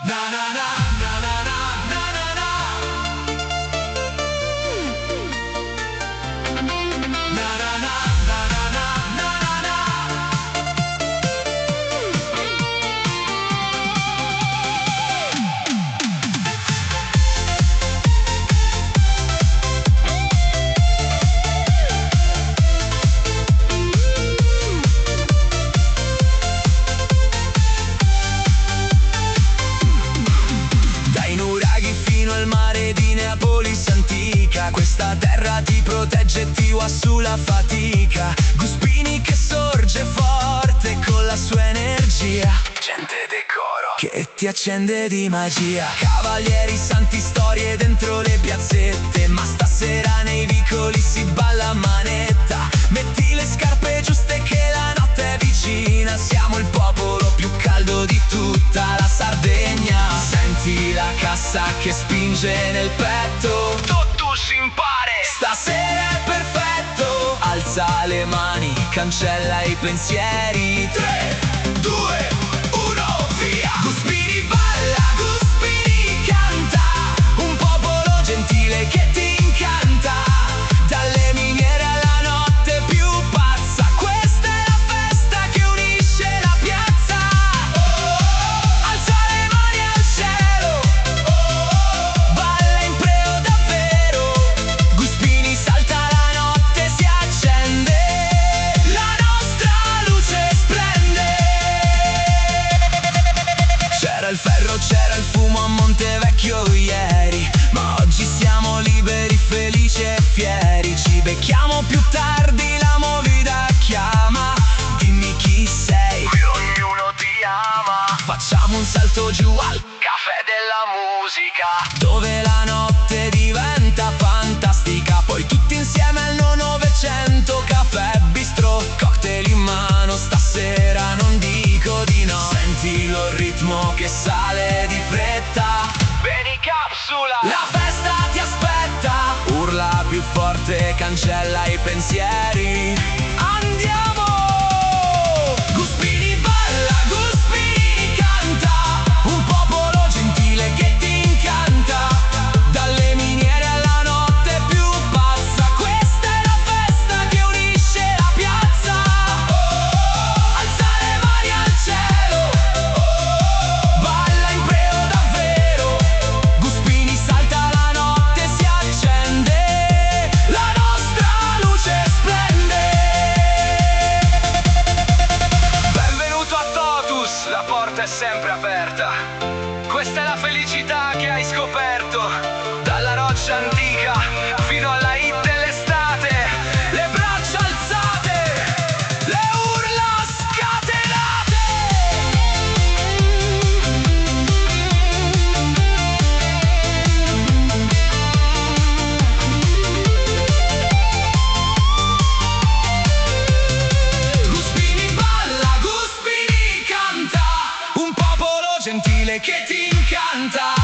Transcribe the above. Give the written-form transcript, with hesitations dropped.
Na na na na na na na na na. Na na na na na na na na. Dai nuraghi fino al mare di Neapolis antica, questa terra ti protegge e ti va sulla fatica. Guspini che sorge forte con la sua energia, gente decoro che ti accende di magia. Cavalieri, santi, storie dentro le piazzette, ma stasera nei vicoli si balla a manetta. Metti le scarpe giuste che la notte è vicina, siamo il popolo più caldo di tutta la Sardegna. Senti la cassa che spinge nel petto, tutto si impare, stasera è perfetto. Alza le mani, cancella i pensieri. 3, 2, 1, via! Guspini balla, Guspini canta, un popolo gentile che ti incanta. Dalle miniere alla notte più pazza, questa è la festa che unisce la piazza. Alza le mani al cielo, balla in preo davvero. Guspini salta, la notte si accende, la nostra luce splende. C'era il ferro, c'era il fumo a Montevecchio ieri, ma oggi siamo liberi, felici e fieri. Ci becchiamo più tardi, la movida chiama, dimmi chi sei, qui ognuno ti ama. Facciamo un salto giù al caffè della musica, dove la notte diventa fantastica. Poi tutti insieme al Novecento, caffè bistro, cocktail in mano, stasera non dico di no. Senti lo ritmo che sale di fretta, vieni capsula, la festa ti aspetta. Urla più forte, cancella i pensieri, andiamo! Guspini balla, Guspini canta, un popolo gentile che ti incanta. Dalle miniere alla notte più pazza, questa è la festa che unisce la piazza. Alza le mani al cielo, balla in preo davvero. Guspini salta, la notte si accende, la nostra luce splende. Benvenuto a Totus, la porta è sempre aperta. Questa è la felicità che hai scoperto, dalla roccia antica fino alla hit dell'estate. Le braccia alzate, le urla scatenate. Guspini balla, Guspini canta, un popolo gentile che ti incanta.